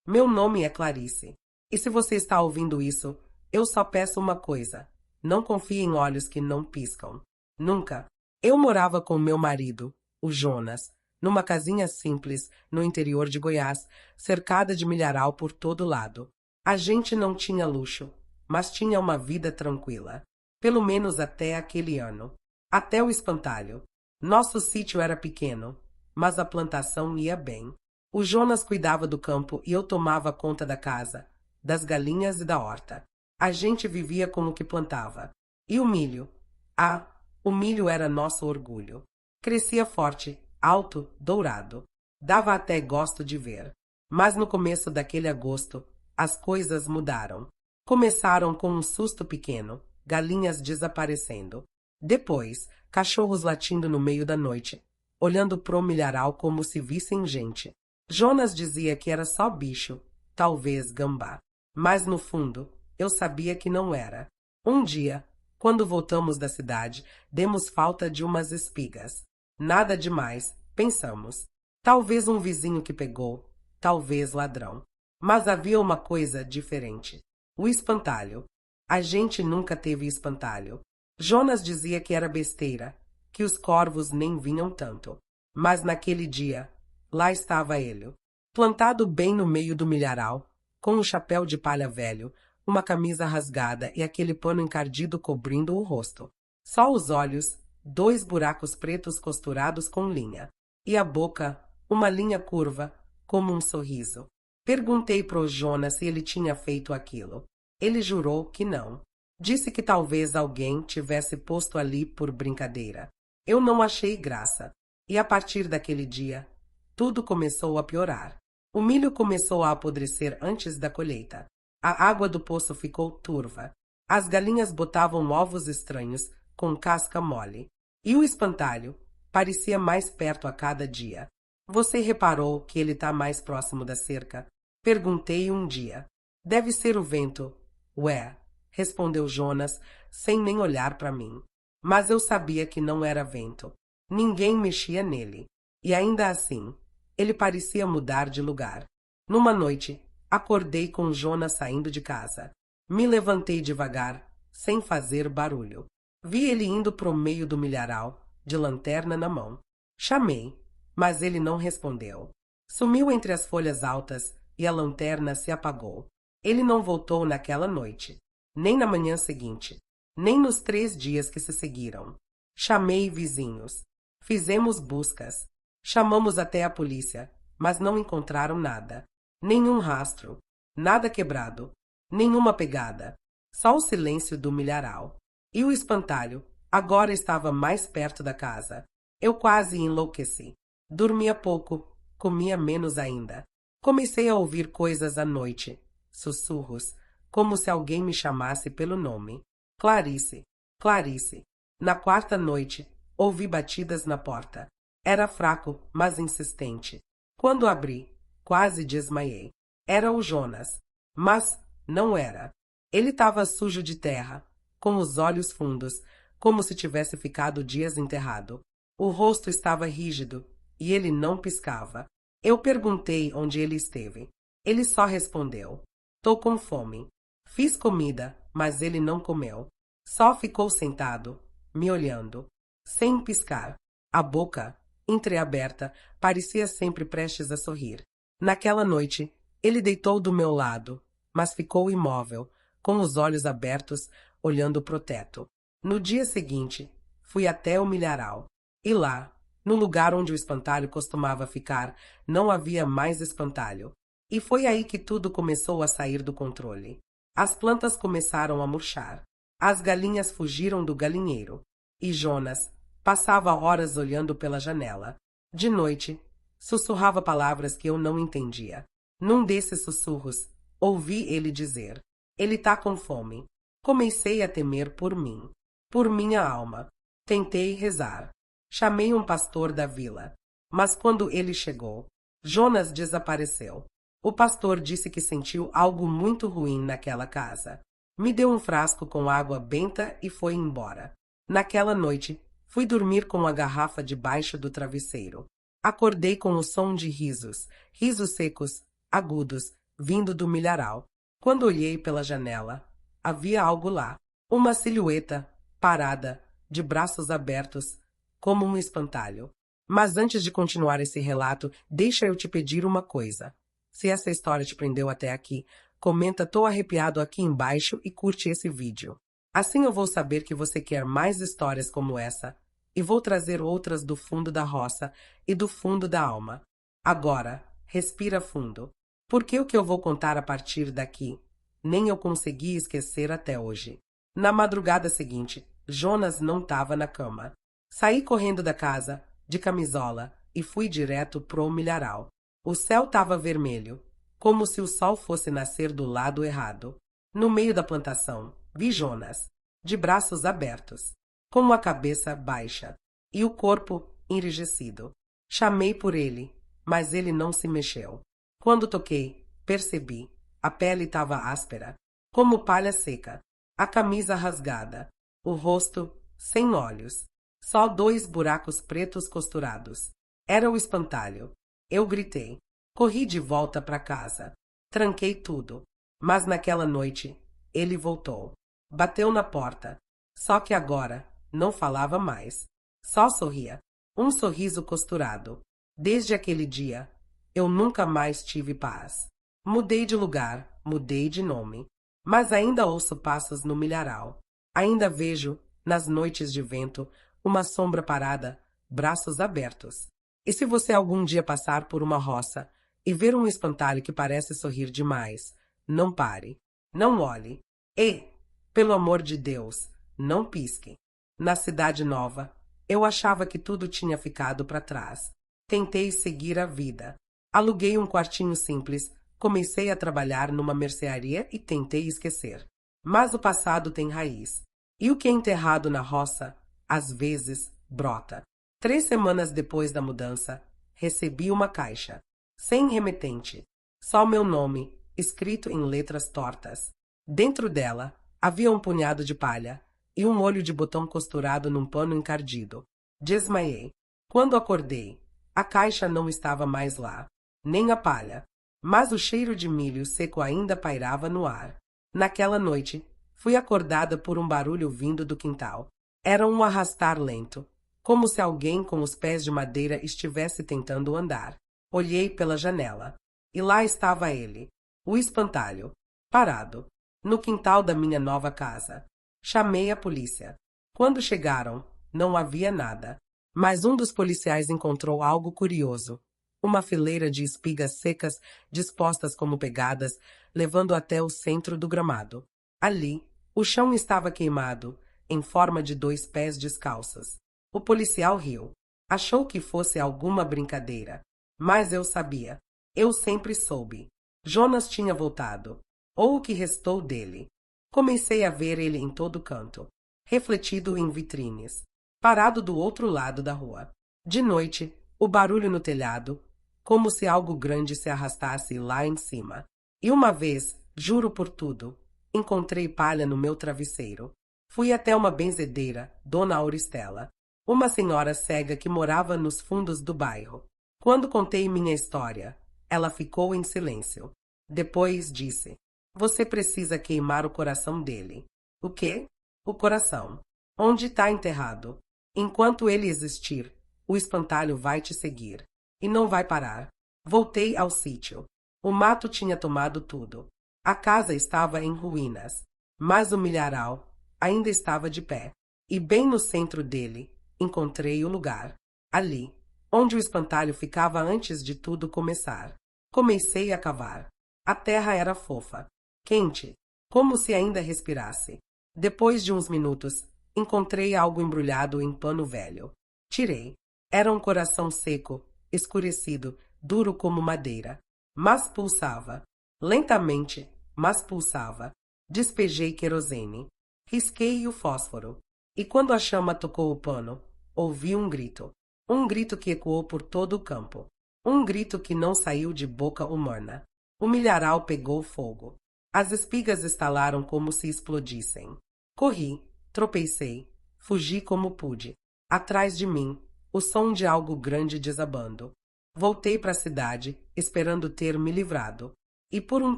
Meu nome é Clarice. E se você está ouvindo isso, eu só peço uma coisa. Não confie em olhos que não piscam. Nunca. Eu morava com meu marido, o Jonas, numa casinha simples no interior de Goiás, cercada de milharal por todo lado. A gente não tinha luxo, mas tinha uma vida tranquila. Pelo menos até aquele ano. Até o espantalho. Nosso sítio era pequeno, mas a plantação ia bem. O Jonas cuidava do campo e eu tomava conta da casa, das galinhas e da horta. A gente vivia com o que plantava. E o milho? Ah, o milho era nosso orgulho. Crescia forte, alto, dourado. Dava até gosto de ver. Mas no começo daquele agosto, as coisas mudaram. Começaram com um susto pequeno, galinhas desaparecendo. Depois, cachorros latindo no meio da noite, olhando pro milharal como se vissem gente. Jonas dizia que era só bicho, talvez gambá. Mas no fundo, eu sabia que não era. Um dia, quando voltamos da cidade, demos falta de umas espigas. Nada demais, pensamos. Talvez um vizinho que pegou, talvez ladrão. Mas havia uma coisa diferente. O espantalho. A gente nunca teve espantalho. Jonas dizia que era besteira, que os corvos nem vinham tanto. Mas naquele dia, lá estava ele, plantado bem no meio do milharal, com um chapéu de palha velho, uma camisa rasgada e aquele pano encardido cobrindo o rosto. Só os olhos, 2 buracos pretos costurados com linha. E a boca, uma linha curva, como um sorriso. Perguntei pro Jonas se ele tinha feito aquilo. Ele jurou que não. Disse que talvez alguém tivesse posto ali por brincadeira. Eu não achei graça. E a partir daquele dia, tudo começou a piorar. O milho começou a apodrecer antes da colheita. A água do poço ficou turva. As galinhas botavam ovos estranhos, com casca mole. E o espantalho parecia mais perto a cada dia. Você reparou que ele está mais próximo da cerca? Perguntei um dia. Deve ser o vento. Ué, respondeu Jonas, sem nem olhar para mim. Mas eu sabia que não era vento. Ninguém mexia nele. E ainda assim, ele parecia mudar de lugar. Numa noite, acordei com Jonas saindo de casa. Me levantei devagar, sem fazer barulho. Vi ele indo pro meio do milharal, de lanterna na mão. Chamei, mas ele não respondeu. Sumiu entre as folhas altas e a lanterna se apagou. Ele não voltou naquela noite, nem na manhã seguinte, nem nos 3 dias que se seguiram. Chamei vizinhos. Fizemos buscas. Chamamos até a polícia, mas não encontraram nada. Nenhum rastro, nada quebrado, nenhuma pegada. Só o silêncio do milharal. E o espantalho agora estava mais perto da casa. Eu quase enlouqueci. Dormia pouco, comia menos ainda. Comecei a ouvir coisas à noite, sussurros, como se alguém me chamasse pelo nome. Clarice, Clarice. Na 4ª noite, ouvi batidas na porta. Era fraco, mas insistente. Quando abri, quase desmaiei. Era o Jonas. Mas não era. Ele estava sujo de terra, com os olhos fundos, como se tivesse ficado dias enterrado. O rosto estava rígido, e ele não piscava. Eu perguntei onde ele esteve. Ele só respondeu: "Tô com fome." Fiz comida, mas ele não comeu. Só ficou sentado, me olhando, sem piscar. A boca, entreaberta, parecia sempre prestes a sorrir. Naquela noite, ele deitou do meu lado, mas ficou imóvel, com os olhos abertos, olhando pro teto. No dia seguinte, fui até o milharal. E lá, no lugar onde o espantalho costumava ficar, não havia mais espantalho. E foi aí que tudo começou a sair do controle. As plantas começaram a murchar. As galinhas fugiram do galinheiro. E Jonas passava horas olhando pela janela. De noite, sussurrava palavras que eu não entendia. Num desses sussurros, ouvi ele dizer: "Ele tá com fome." Comecei a temer por mim, por minha alma. Tentei rezar. Chamei um pastor da vila. Mas quando ele chegou, Jonas desapareceu. O pastor disse que sentiu algo muito ruim naquela casa. Me deu um frasco com água benta e foi embora. Naquela noite, fui dormir com a garrafa debaixo do travesseiro. Acordei com o som de risos, risos secos, agudos, vindo do milharal. Quando olhei pela janela, havia algo lá. Uma silhueta, parada, de braços abertos, como um espantalho. Mas antes de continuar esse relato, deixa eu te pedir uma coisa. Se essa história te prendeu até aqui, comenta "Tô arrepiado" aqui embaixo e curte esse vídeo. Assim eu vou saber que você quer mais histórias como essa, e vou trazer outras do fundo da roça e do fundo da alma. Agora, respira fundo, porque o que eu vou contar a partir daqui, nem eu consegui esquecer até hoje. Na madrugada seguinte, Jonas não estava na cama. Saí correndo da casa, de camisola, e fui direto pro milharal. O céu estava vermelho, como se o sol fosse nascer do lado errado. No meio da plantação, vi Jonas, de braços abertos, com a cabeça baixa e o corpo enrijecido. Chamei por ele, mas ele não se mexeu. Quando toquei, percebi. A pele estava áspera, como palha seca, a camisa rasgada, o rosto sem olhos, só 2 buracos pretos costurados. Era o espantalho. Eu gritei. Corri de volta para casa. Tranquei tudo. Mas naquela noite, ele voltou. Bateu na porta. Só que agora não falava mais. Só sorria. Um sorriso costurado. Desde aquele dia, eu nunca mais tive paz. Mudei de lugar, mudei de nome. Mas ainda ouço passos no milharal. Ainda vejo, nas noites de vento, uma sombra parada, braços abertos. E se você algum dia passar por uma roça e ver um espantalho que parece sorrir demais, não pare, não olhe. E, pelo amor de Deus, não pisque. Na cidade nova, eu achava que tudo tinha ficado para trás. Tentei seguir a vida. Aluguei um quartinho simples, comecei a trabalhar numa mercearia e tentei esquecer. Mas o passado tem raiz. E o que é enterrado na roça, às vezes, brota. 3 semanas depois da mudança, recebi uma caixa, sem remetente, só meu nome, escrito em letras tortas. Dentro dela, havia um punhado de palha e um olho de botão costurado num pano encardido. Desmaiei. Quando acordei, a caixa não estava mais lá, nem a palha, mas o cheiro de milho seco ainda pairava no ar. Naquela noite, fui acordada por um barulho vindo do quintal. Era um arrastar lento, como se alguém com os pés de madeira estivesse tentando andar. Olhei pela janela, e lá estava ele, o espantalho, parado, no quintal da minha nova casa. Chamei a polícia. Quando chegaram, não havia nada, mas um dos policiais encontrou algo curioso. Uma fileira de espigas secas dispostas como pegadas, levando até o centro do gramado. Ali, o chão estava queimado, em forma de 2 pés descalços. O policial riu. Achou que fosse alguma brincadeira. Mas eu sabia. Eu sempre soube. Jonas tinha voltado. Ou o que restou dele. Comecei a ver ele em todo canto, refletido em vitrines, parado do outro lado da rua. De noite, o barulho no telhado, como se algo grande se arrastasse lá em cima. E uma vez, juro por tudo, encontrei palha no meu travesseiro. Fui até uma benzedeira, Dona Auristela, uma senhora cega que morava nos fundos do bairro. Quando contei minha história, ela ficou em silêncio. Depois disse: "Você precisa queimar o coração dele." "O quê?" "O coração. Onde está enterrado. Enquanto ele existir, o espantalho vai te seguir. E não vai parar." Voltei ao sítio. O mato tinha tomado tudo. A casa estava em ruínas, mas o milharal ainda estava de pé. E bem no centro dele, encontrei o lugar. Ali, onde o espantalho ficava antes de tudo começar. Comecei a cavar. A terra era fofa, quente, como se ainda respirasse. Depois de uns minutos, encontrei algo embrulhado em pano velho. Tirei. Era um coração seco, escurecido, duro como madeira. Mas pulsava. Lentamente, mas pulsava. Despejei querosene. Risquei o fósforo. E quando a chama tocou o pano, ouvi um grito. Um grito que ecoou por todo o campo. Um grito que não saiu de boca humana. O milharal pegou fogo. As espigas estalaram como se explodissem. Corri, tropecei, fugi como pude. Atrás de mim, o som de algo grande desabando. Voltei para a cidade, esperando ter me livrado. E por um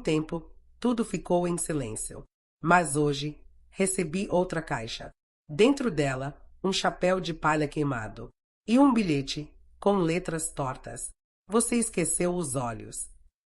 tempo, tudo ficou em silêncio. Mas hoje, recebi outra caixa. Dentro dela, um chapéu de palha queimado. E um bilhete, com letras tortas. Você esqueceu os olhos.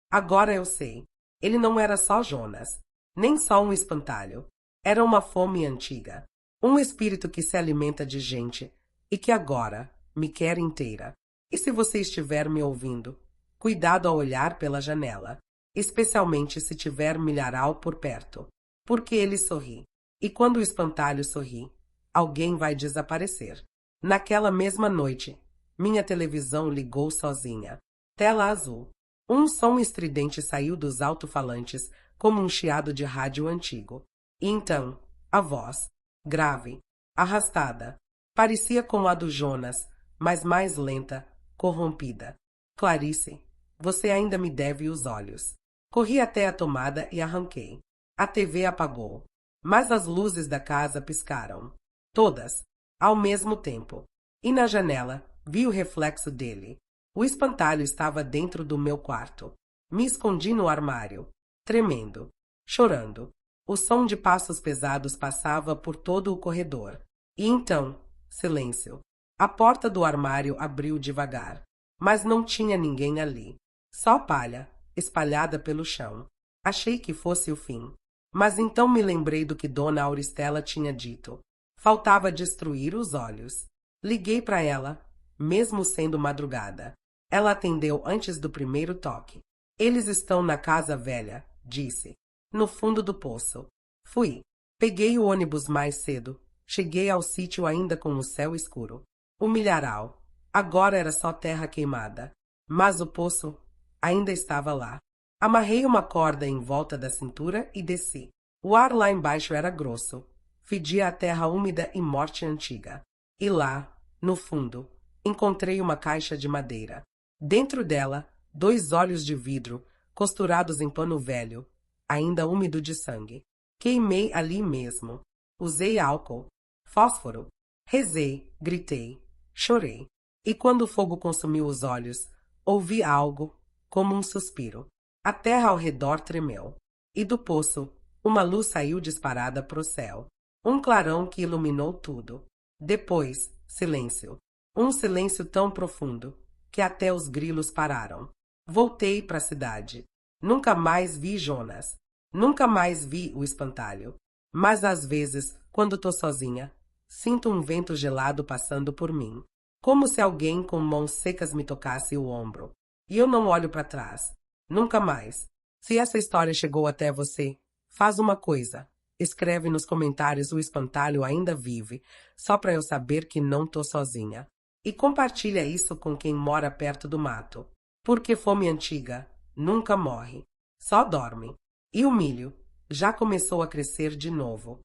Agora eu sei. Ele não era só Jonas, nem só um espantalho. Era uma fome antiga. Um espírito que se alimenta de gente e que agora me quer inteira. E se você estiver me ouvindo, cuidado ao olhar pela janela, especialmente se tiver milharal por perto, porque ele sorri. E quando o espantalho sorri, alguém vai desaparecer. Naquela mesma noite, minha televisão ligou sozinha. Tela azul. Um som estridente saiu dos alto-falantes como um chiado de rádio antigo. E então, a voz, grave, arrastada, parecia com a do Jonas, mas mais lenta, corrompida. Clarice, você ainda me deve os olhos. Corri até a tomada e arranquei. A TV apagou, mas as luzes da casa piscaram. Todas, ao mesmo tempo. E na janela, vi o reflexo dele. O espantalho estava dentro do meu quarto. Me escondi no armário, tremendo, chorando. O som de passos pesados passava por todo o corredor. E então, silêncio. A porta do armário abriu devagar, mas não tinha ninguém ali. Só palha, espalhada pelo chão. Achei que fosse o fim. Mas então me lembrei do que Dona Auristela tinha dito. Faltava destruir os olhos. Liguei para ela, mesmo sendo madrugada. Ela atendeu antes do primeiro toque. Eles estão na casa velha, disse. No fundo do poço. Fui. Peguei o ônibus mais cedo. Cheguei ao sítio ainda com o céu escuro. O milharal. Agora era só terra queimada. Mas o poço ainda estava lá. Amarrei uma corda em volta da cintura e desci. O ar lá embaixo era grosso. Fedia a terra úmida e morte antiga. E lá, no fundo, encontrei uma caixa de madeira. Dentro dela, 2 olhos de vidro, costurados em pano velho, ainda úmido de sangue. Queimei ali mesmo. Usei álcool, fósforo. Rezei, gritei, chorei. E quando o fogo consumiu os olhos, ouvi algo, como um suspiro. A terra ao redor tremeu. E do poço, uma luz saiu disparada pro céu. Um clarão que iluminou tudo. Depois, silêncio. Um silêncio tão profundo que até os grilos pararam. Voltei para a cidade. Nunca mais vi Jonas. Nunca mais vi o espantalho. Mas às vezes, quando tô sozinha, sinto um vento gelado passando por mim. Como se alguém com mãos secas me tocasse o ombro. E eu não olho para trás. Nunca mais. Se essa história chegou até você, faz uma coisa. Escreve nos comentários o espantalho ainda vive, só para eu saber que não tô sozinha. E compartilha isso com quem mora perto do mato. Porque fome antiga nunca morre, só dorme. E o milho já começou a crescer de novo.